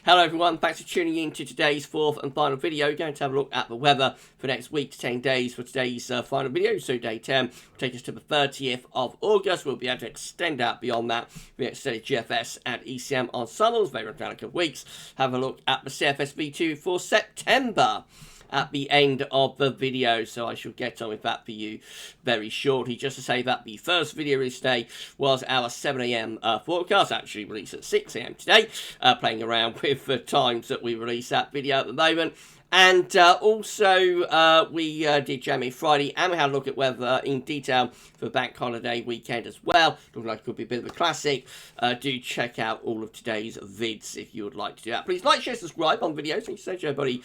Hello everyone, thanks for tuning in to today's fourth and final video. We're going to have a look at the weather for next week, 10 days for today's final video. So day 10 will take us to the 30th of August. We'll be able to extend out beyond that. We extended GFS and ECM ensembles, very around a couple of weeks. Have a look at the CFS V2 for September at the end of the video, so I shall get on with that for you very shortly. Just to say that the first video release today was our 7 AM forecast, actually released at 6 AM today, playing around with the times that we release that video at the moment. And also, we did Jamie Friday, and we had a look at weather in detail for Bank Holiday weekend as well. Looking like it could be a bit of a classic. Do check out all of today's vids if you would like to do that. Please like, share, subscribe on videos. Thank you so much, everybody,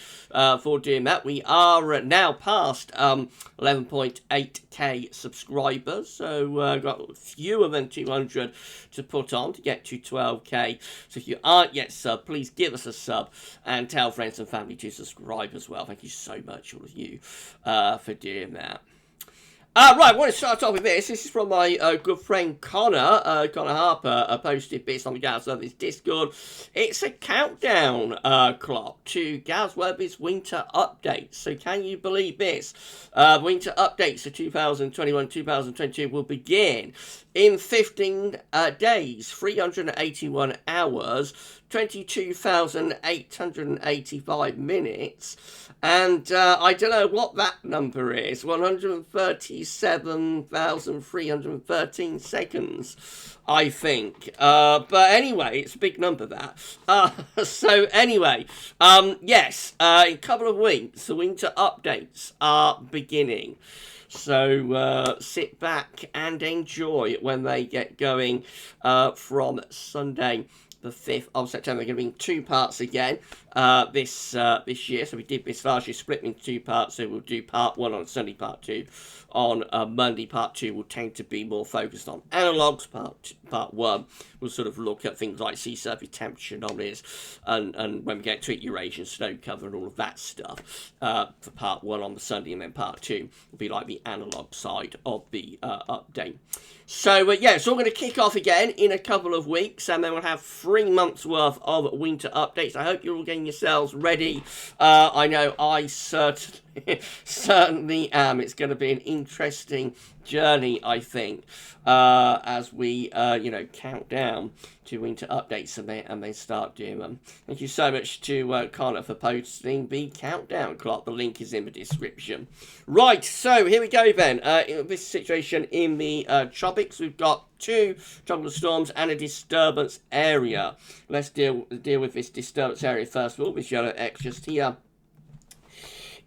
for doing that. We are now past 11.8k subscribers, so got fewer than 200 to put on to get to 12k. So if you aren't yet subbed, please give us a sub and tell friends and family to subscribe as well. Thank you so much, all of you, for doing that. Right, I want to start off with this. This is from my good friend Connor. Connor Harper posted bits on the GavsWeatherVids Discord. It's a countdown clock to GavsWeatherVids winter updates. So can you believe this? Winter updates for 2021-2022 will begin in 15 days, 381 hours, 22,885 minutes, and I don't know what that number is, 137,313 seconds, I think. But anyway, it's a big number, that. So anyway, yes, in a couple of weeks, the winter updates are beginning. So sit back and enjoy when they get going from Sunday the 5th of September. They're going to be in two parts again this year. So we did this last year, split into two parts. So we'll do part 1 on Sunday, part 2 on Monday. Part 2 will tend to be more focused on analogues. Part 1 will sort of look at things like sea surface temperature anomalies and when we get to it, Eurasian snow cover and all of that stuff for part 1 on the Sunday, and then part 2 will be like the analogue side of the update. So yeah, it's all going to kick off again in a couple of weeks, and then we'll have 3 months worth of winter updates. I hope you're all getting yourselves ready. I know I certainly am. It's going to be an interesting journey, I think, as we count down to winter updates and then start doing them. Thank you so much to Connor for posting the countdown clock. The link is in the description. Right, so here we go then. In this situation in the tropics, we've got 2 tropical storms and a disturbance area. Let's deal with this disturbance area first of all. This yellow X just here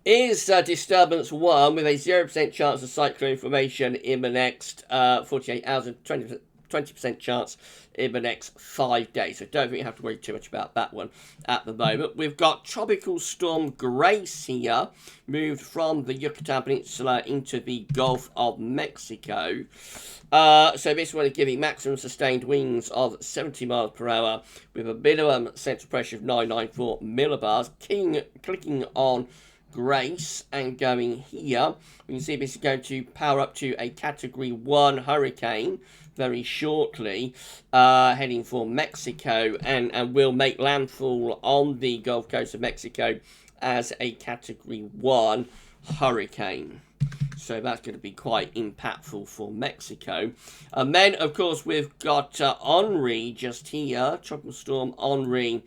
is disturbance 1 with a 0% chance of cyclone formation in the next 48 hours and 20% chance in the next 5 days. So don't think you have to worry too much about that one at the moment. We've got Tropical Storm Grace here, moved from the Yucatan Peninsula into the Gulf of Mexico. So this one is giving maximum sustained winds of 70 miles per hour with a minimum central pressure of 994 millibars. Clicking on Grace and going here, we can see this is going to power up to a Category 1 hurricane very shortly, heading for Mexico, and will make landfall on the Gulf Coast of Mexico as a Category 1 hurricane. So that's going to be quite impactful for Mexico. And then, of course, we've got Henri just here. Tropical Storm Henri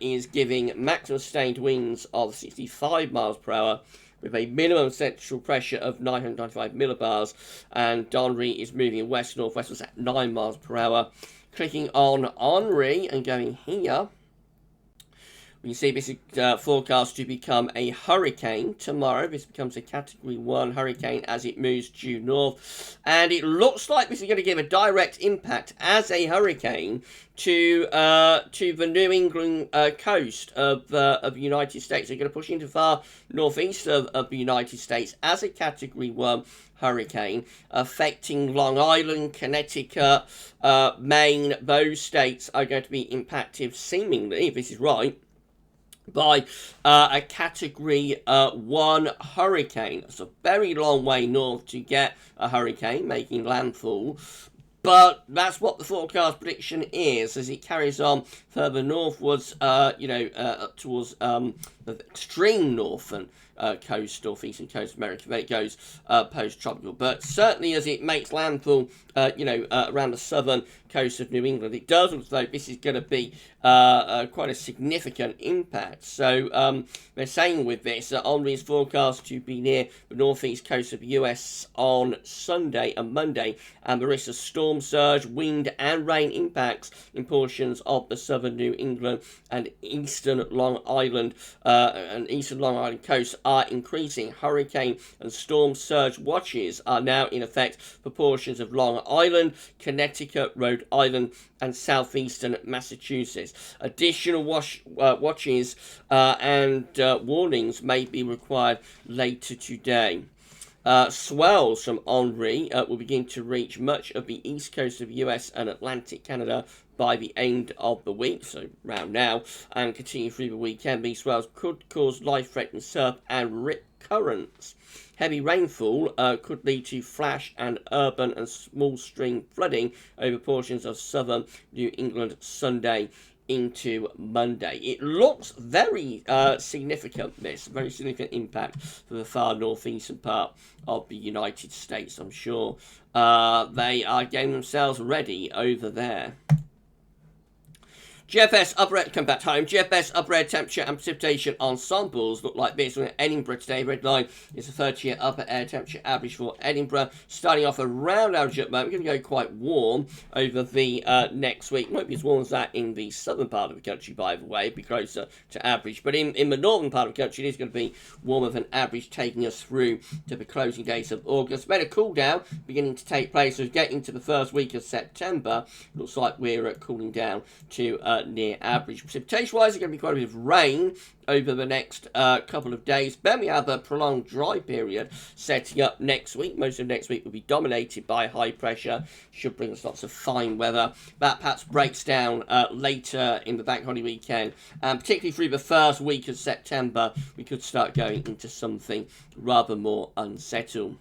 is giving maximum sustained winds of 65 miles per hour with a minimum central pressure of 995 millibars, and Henri is moving west-northwest at 9 miles per hour. Clicking on Henri and going here, we can see this is forecast to become a hurricane tomorrow. This becomes a Category 1 hurricane as it moves due north. And it looks like this is going to give a direct impact as a hurricane to the New England coast of the United States. They're going to push into far northeast of the United States as a Category 1 hurricane, affecting Long Island, Connecticut, Maine. Those states are going to be impacted, seemingly, if this is right, by a Category 1 hurricane. It's a very long way north to get a hurricane making landfall. But that's what the forecast prediction is as it carries on further northwards, up towards the extreme northern coast, northeastern coast of America. Then it goes post-tropical. But certainly as it makes landfall, around the southern coast of New England, it does look as though this is going to be quite a significant impact. So they're saying with this that Henri is forecast to be near the northeast coast of the US on Sunday and Monday, and the risk of storm surge, wind and rain impacts in portions of the southern New England and eastern Long Island coast are increasing. Hurricane and storm surge watches are now in effect for portions of Long Island, Connecticut, Rhode Island and southeastern Massachusetts. Additional watches and warnings may be required later today. Swells from Henri will begin to reach much of the east coast of the US and Atlantic Canada by the end of the week, so around now, and continue through the weekend. These swells could cause life-threatening surf and rip currents. Heavy rainfall could lead to flash and urban and small stream flooding over portions of southern New England Sunday into Monday. It looks very significant, this very significant impact for the far northeastern part of the United States. I'm sure they are getting themselves ready over there. GFS upper air, come back home. GFS upper air temperature and precipitation ensembles look like this. We're in Edinburgh today. Red line is the 30-year upper air temperature average for Edinburgh. Starting off around average at the moment. We're going to go quite warm over the next week. Won't be as warm as that in the southern part of the country, by the way. It'll be closer to average. But in the northern part of the country, it is going to be warmer than average, taking us through to the closing days of August. Better cool down beginning to take place as we get into the first week of September. Looks like we're cooling down to near average. Precipitation-wise, there's going to be quite a bit of rain over the next couple of days. Then we have a prolonged dry period setting up next week. Most of next week will be dominated by high pressure. Should bring us lots of fine weather. That perhaps breaks down later in the bank holiday weekend. And particularly through the first week of September, we could start going into something rather more unsettled.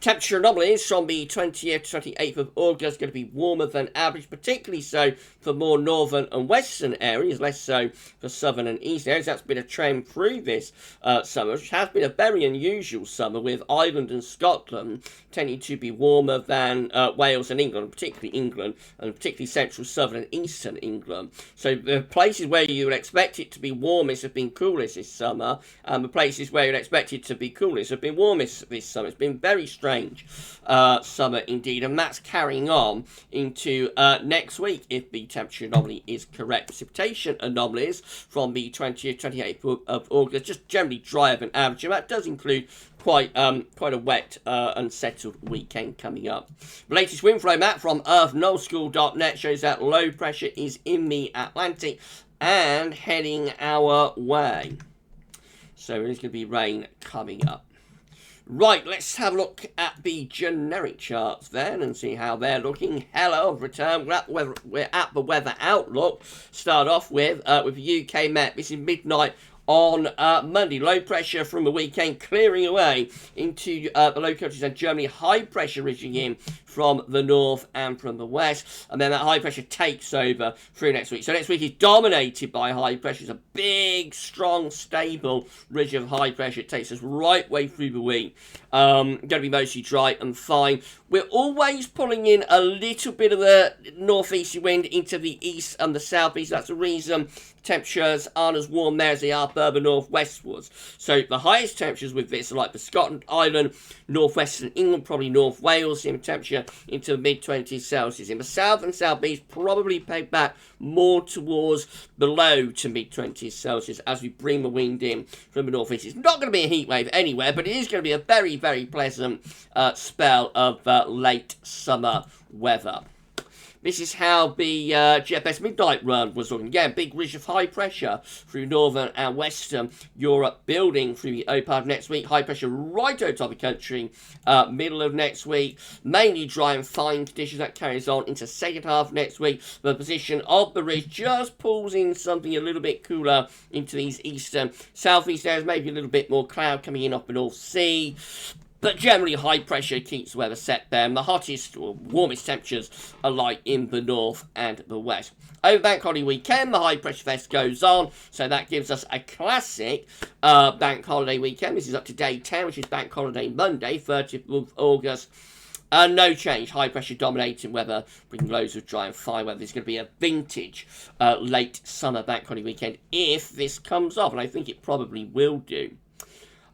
Temperature anomalies from the 20th to 28th of August going to be warmer than average, particularly so for more northern and western areas, less so for southern and eastern areas. That's been a trend through this summer, which has been a very unusual summer, with Ireland and Scotland tending to be warmer than Wales and England, particularly England, and particularly central, southern and eastern England. So the places where you would expect it to be warmest have been coolest this summer, and the places where you'd expect it to be coolest have been warmest this summer. It's been very strange summer indeed, and that's carrying on into next week if the temperature anomaly is correct. Precipitation anomalies from the 20th, 28th of August, just generally drier than average, and that does include quite a wet, unsettled weekend coming up. The latest wind flow map from earthnullschool.net shows that low pressure is in the Atlantic and heading our way. So there's going to be rain coming up. Right, let's have a look at the generic charts then and see how they're looking. Hello, return. We're at the weather outlook. Start off with the UK Met. This is midnight on Monday. Low pressure from the weekend clearing away into the low countries and Germany. High pressure reaching in from the north and from the west. And then that high pressure takes over through next week. So next week is dominated by high pressure. It's a big, strong, stable ridge of high pressure. It takes us right way through the week. Going to be mostly dry and fine. We're always pulling in a little bit of the northeasterly wind into the east and the southeast. That's the reason temperatures aren't as warm there as they are further northwestwards. So the highest temperatures with this are like the Scotland, Ireland, northwestern England, probably North Wales, in temperature into the mid-20s Celsius. In the south and southeast, probably pegged back more towards the low to mid-20s Celsius as we bring the wind in from the northeast. It's not going to be a heat wave anywhere, but it is going to be a very, very pleasant spell of late summer weather. This is how the GFS midnight run was looking. Again, big ridge of high pressure through northern and western Europe, building through the early part of next week. High pressure right over top of the country, middle of next week. Mainly dry and fine conditions. That carries on into second half next week. The position of the ridge just pulls in something a little bit cooler into these eastern, southeast areas. Maybe a little bit more cloud coming in off the North Sea. But generally, high pressure keeps the weather set there, and the hottest or warmest temperatures are like in the north and the west. Over bank holiday weekend, the high pressure fest goes on, so that gives us a classic bank holiday weekend. This is up to day 10, which is bank holiday Monday, 30th of August. No change. High pressure dominating weather, bringing loads of dry and fine weather. There's going to be a vintage late summer bank holiday weekend if this comes off, and I think it probably will do.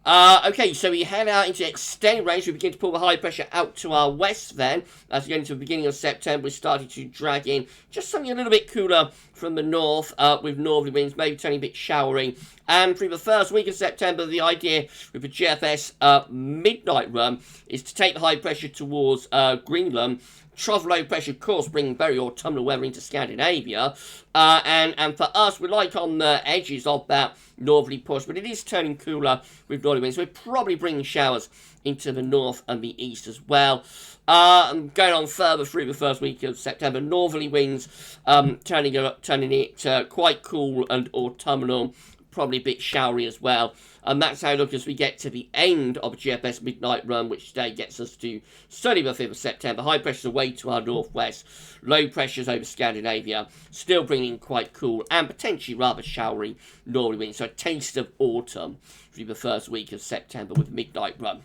Okay, so we head out into extended range. We begin to pull the high pressure out to our west then. As we get into the beginning of September, we're starting to drag in just something a little bit cooler from the north with northerly winds, maybe turning a bit showery. And through the first week of September, the idea with the GFS midnight run is to take the high pressure towards Greenland. Trough low pressure, of course, bringing very autumnal weather into Scandinavia. And for us, we're like on the edges of that northerly push, but it is turning cooler with northerly winds. We're probably bringing showers into the north and the east as well. And going on further through the first week of September, northerly winds turning it quite cool and autumnal, probably a bit showery as well. And that's how it looks as we get to the end of a GFS midnight run, which today gets us to certainly the 5th of September. High pressures away to our northwest, low pressures over Scandinavia, still bringing quite cool and potentially rather showery northerly winds. So a taste of autumn through the first week of September with midnight run.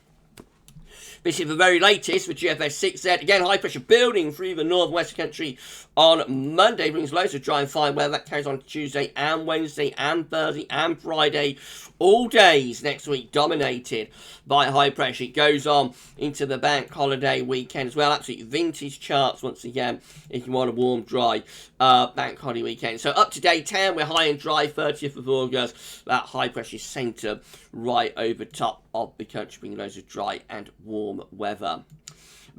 This is the very latest for GFS 6Z. Again, high pressure building through the northwest country on Monday. Brings loads of dry and fine weather. That carries on Tuesday and Wednesday and Thursday and Friday. All days next week dominated by high pressure. It goes on into the bank holiday weekend as well. Absolutely vintage charts once again if you want a warm, dry bank holiday weekend. So up to day 10, we're high and dry, 30th of August. That high pressure is centred right over top of the country, bringing loads of dry and warm weather.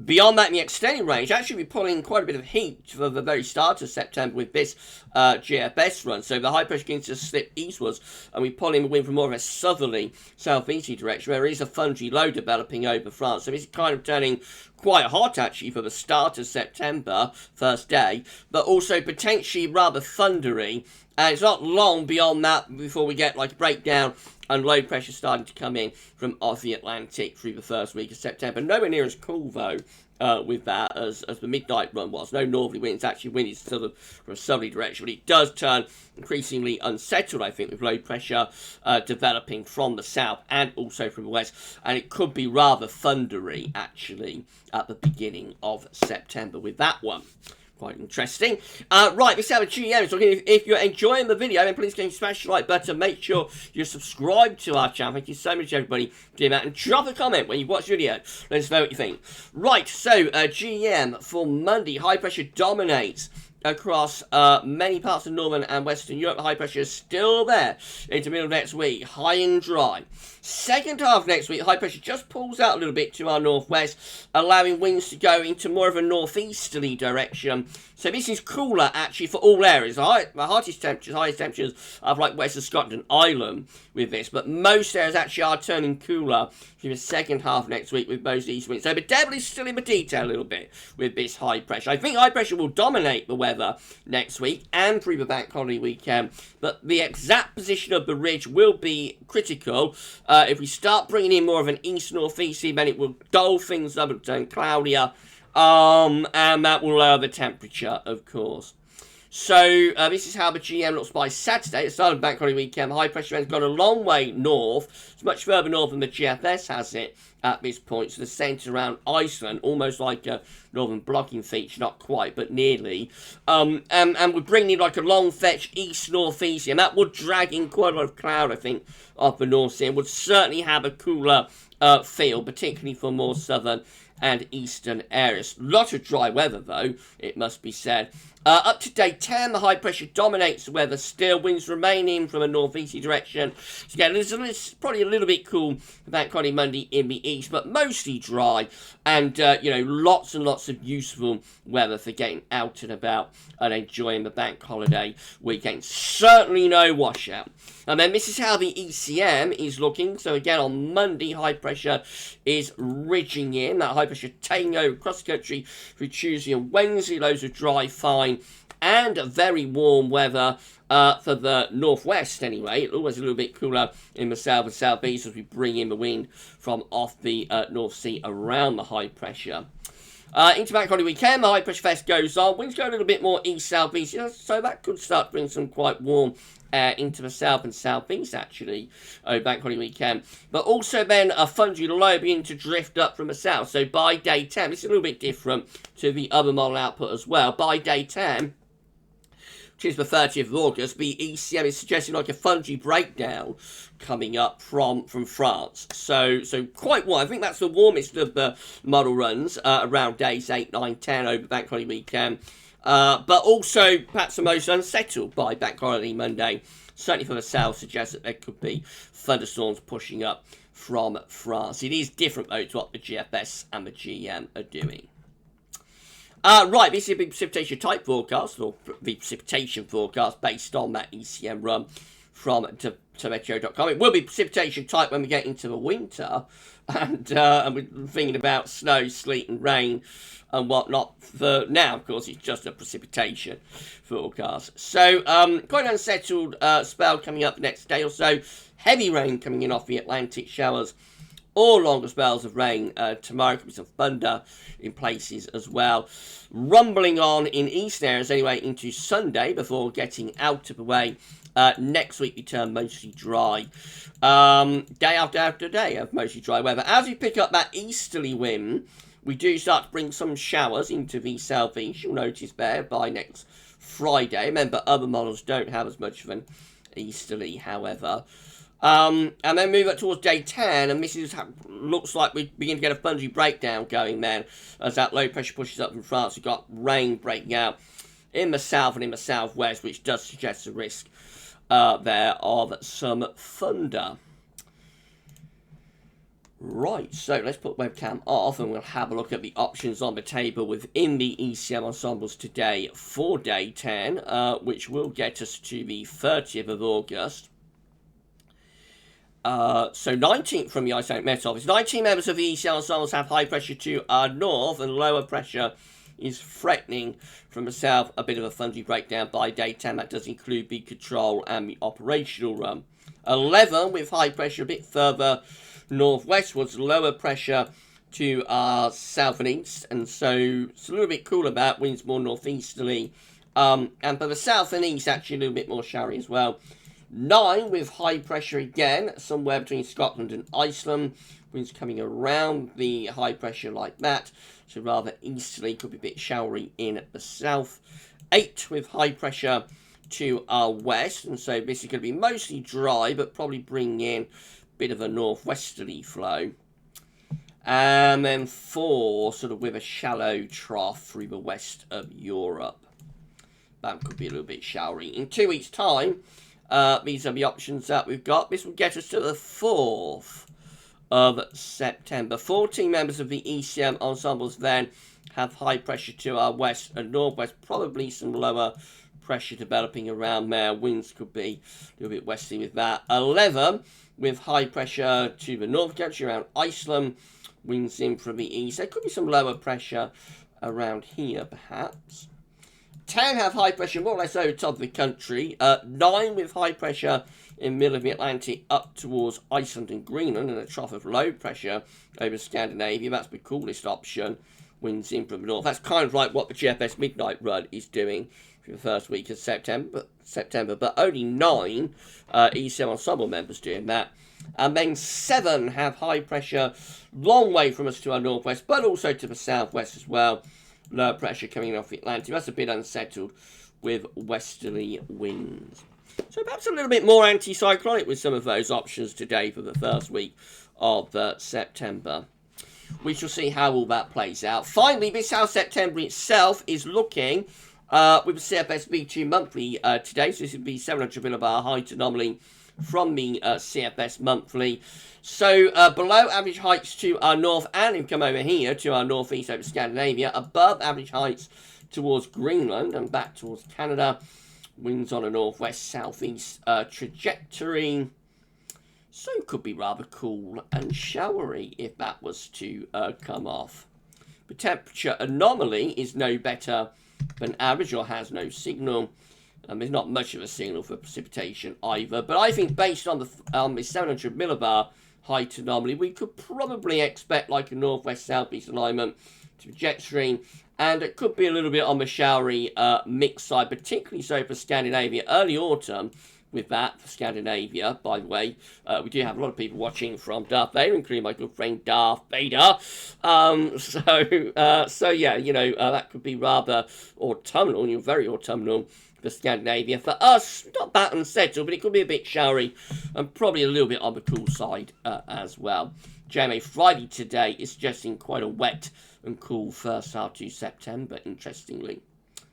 Beyond that, in the extended range, actually we're pulling quite a bit of heat for the very start of September with this GFS run. So the high pressure begins to slip eastwards, and we pull in the wind from more of a southerly, southeasterly direction, where there is a fungy low developing over France. So it's kind of turning quite hot, actually, for the start of September, first day, but also potentially rather thundery. And it's not long beyond that before we get like a breakdown and low pressure starting to come in from off the Atlantic through the first week of September. Nowhere near as cool, though, with that as the midnight run was. No northerly winds. Actually, wind is sort of from a southerly direction, but it does turn increasingly unsettled, I think, with low pressure developing from the south and also from the west. And it could be rather thundery, actually, at the beginning of September with that one. Quite interesting. Right, this is our GM. So if you're enjoying the video, then please can smash the like button. Make sure you're subscribed to our channel. Thank you so much, everybody, for doing that. And drop a comment when you watch the video. Let us know what you think. Right, so GM for Monday. High pressure dominates across many parts of northern and western Europe. The high pressure is still there into the middle of next week. High and dry. Second half next week, high pressure just pulls out a little bit to our northwest, allowing winds to go into more of a northeasterly direction. So this is cooler, actually, for all areas. The highest temperatures are like west of Scotland and Ireland with this. But most areas actually are turning cooler through the second half next week with most east winds. So the devil is still in the detail a little bit with this high pressure. I think high pressure will dominate the weather next week and through the bank holiday weekend. But the exact position of the ridge will be critical. If we start bringing in more of an east-northeasterly, then it will dull things up and turn cloudier. And that will lower the temperature, of course. So this is how the GM looks by Saturday. It started bank holiday weekend. The high pressure has gone a long way north. It's much further north than the GFS has it at this point. So the centre around Iceland, almost like a northern blocking feature, not quite, but nearly. And we're bringing in like a long fetch east-northeast, and that would drag in quite a lot of cloud, I think, off the North Sea, and would certainly have a cooler feel, particularly for more southern and eastern areas. Lot of dry weather, though, it must be said. Up to day 10, the high pressure dominates the weather still. Winds remaining from a northeasterly direction. So again, it's probably a little bit cool for bank holiday Monday in the east, but mostly dry. And, lots and lots of useful weather for getting out and about and enjoying the bank holiday weekend. Certainly no washout. And then this is how the ECM is looking. So again, on Monday, high pressure is ridging in. That high pressure taking over across the country through Tuesday and Wednesday. Loads of dry, fine and very warm weather for the northwest anyway. It's always a little bit cooler in the south and southeast as we bring in the wind from off the North Sea around the high pressure. Into bank holiday weekend, the high pressure fest goes on. Winds go a little bit more east-southeast, so that could start to bring some quite warm air into the south and southeast actually over bank holiday weekend. But also then a fungi low beginning to drift up from the south. So by day 10, it's a little bit different to the other model output as well. By day 10, which is the 30th of August, the ECM is suggesting like a fungi breakdown coming up from France. So quite warm. I think that's the warmest of the model runs around days 8, 9, 10 over bank holiday weekend. But also perhaps the most unsettled by bank holiday Monday. Certainly for the south suggests that there could be thunderstorms pushing up from France. It is different though to what the GFS and the GM are doing. Right, this is a big precipitation type forecast, or the precipitation forecast based on that ECM run from meteo.com. It will be precipitation type when we get into the winter, and we're thinking about snow, sleet and rain and whatnot. For now, of course, it's just a precipitation forecast. So, quite an unsettled spell coming up the next day or so. Heavy rain coming in off the Atlantic, showers or longer spells of rain tomorrow. Could be some thunder in places as well. Rumbling on in east areas anyway into Sunday before getting out of the way. Next week we turn mostly dry. Day after day of mostly dry weather. As we pick up that easterly wind, we do start to bring some showers into the southeast. You'll notice there by next Friday. Remember, other models don't have as much of an easterly, however. And then move up towards day 10, and this is looks like we begin to get a fungi breakdown going then, as that low pressure pushes up from France. We've got rain breaking out in the south and in the southwest, which does suggest a risk there of some thunder. Right, so let's put webcam off and we'll have a look at the options on the table within the ECM ensembles today for day 10, which will get us to the 30th of August. So 19 from the Icelandic Met Office. 19 members of the ECM ensembles have high pressure to our north, and lower pressure is threatening from the south. A bit of a fungi breakdown by day 10. That does include the control and the operational run. 11 with high pressure a bit further northwestwards, lower pressure to our south and east, and so it's a little bit cooler about winds more northeasterly. And for the south and east, actually a little bit more showery as well. 9 with high pressure again, somewhere between Scotland and Iceland. Winds coming around the high pressure like that, so rather easterly, could be a bit showery in the south. 8 with high pressure to our west, and so this is going to be mostly dry, but probably bring in a bit of a northwesterly flow. And then 4, sort of with a shallow trough through the west of Europe. That could be a little bit showery. In 2 weeks' time, these are the options that we've got. This will get us to the 4th of September. 14 members of the ECM ensembles then have high pressure to our west and northwest. Probably some lower pressure developing around there. Winds could be a little bit westerly with that. 11 with high pressure to the north country around Iceland. Winds in from the east. There could be some lower pressure around here perhaps. 10 have high pressure more or less over the top of the country. 9 with high pressure in the middle of the Atlantic up towards Iceland and Greenland, and a trough of low pressure over Scandinavia. That's the coolest option. Winds in from the north. That's kind of like what the GFS midnight run is doing for the first week of September, but only 9 ECM ensemble members doing that. And then 7 have high pressure, long way from us to our northwest, but also to the southwest as well. Lower pressure coming off the Atlantic. That's a bit unsettled with westerly winds. So perhaps a little bit more anticyclonic with some of those options today for the first week of September. We shall see how all that plays out. Finally, this is how September itself is looking with the CFS V2 monthly today. So this would be 700 millibar height anomaly from the CFS monthly. So below average heights to our north, and if we come over here to our northeast over Scandinavia, above average heights towards Greenland and back towards Canada. Winds on a northwest southeast trajectory. So it could be rather cool and showery if that was to come off. The temperature anomaly is no better but an average or has no signal. There's not much of a signal for precipitation either, but I think based on the 700 millibar height anomaly, we could probably expect like a northwest-southeast alignment to jet stream, and it could be a little bit on the showery mix side, particularly so for Scandinavia, early autumn. With that, for Scandinavia, by the way, we do have a lot of people watching from Darth Vader, including my good friend Darth Vader. So yeah, you know, that could be rather autumnal, very autumnal for Scandinavia. For us, not that unsettled, but it could be a bit showery and probably a little bit on the cool side as well. JMA Friday today is suggesting quite a wet and cool first half to September, interestingly,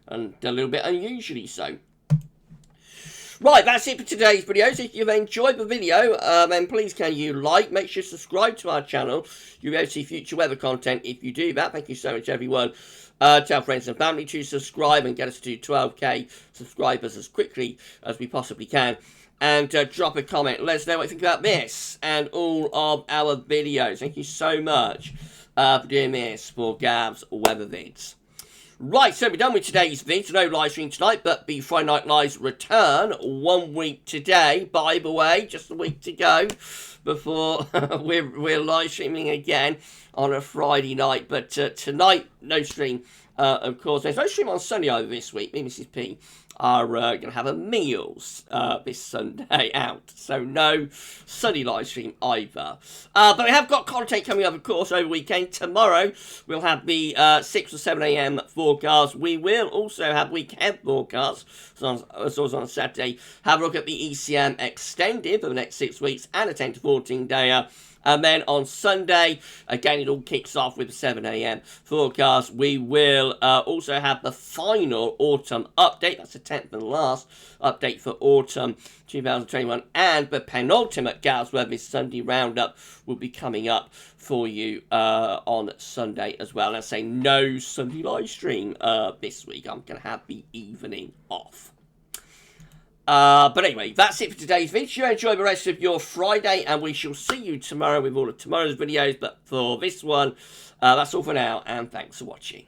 and a little bit unusually so. Right, that's it for today's video. So if you've enjoyed the video, then please can you like, make sure to subscribe to our channel. You'll be able to see future weather content if you do that. Thank you so much, everyone. Tell friends and family to subscribe and get us to 12k subscribers as quickly as we possibly can. And drop a comment. Let us know what you think about this and all of our videos. Thank you so much for doing this for GavsWeatherVids. Right, so we're done with today's vid. No live stream tonight, but the Friday Night Lives return 1 week today. By the way, just a week to go before we're live streaming again on a Friday night. But tonight, no stream, of course. There's no stream on Sunday either this week. Me and Mrs. P are going to have a meals this Sunday out. So no Sunday live stream either. But we have got content coming up, of course, over the weekend. Tomorrow we'll have the 6 or 7 a.m. forecast. We will also have weekend forecasts, as well as on Saturday. Have a look at the ECM extended for the next 6 weeks and a 10 to 14 dayer. And then on Sunday, again, it all kicks off with the 7 a.m. forecast. We will also have the final autumn update. That's the 10th and last update for autumn 2021. And the penultimate GavsWeatherVids Sunday roundup will be coming up for you on Sunday as well. And I say no Sunday live stream this week. I'm going to have the evening off. But anyway, that's it for today's video. Enjoy the rest of your Friday, and we shall see you tomorrow with all of tomorrow's videos. But for this one, that's all for now, and thanks for watching.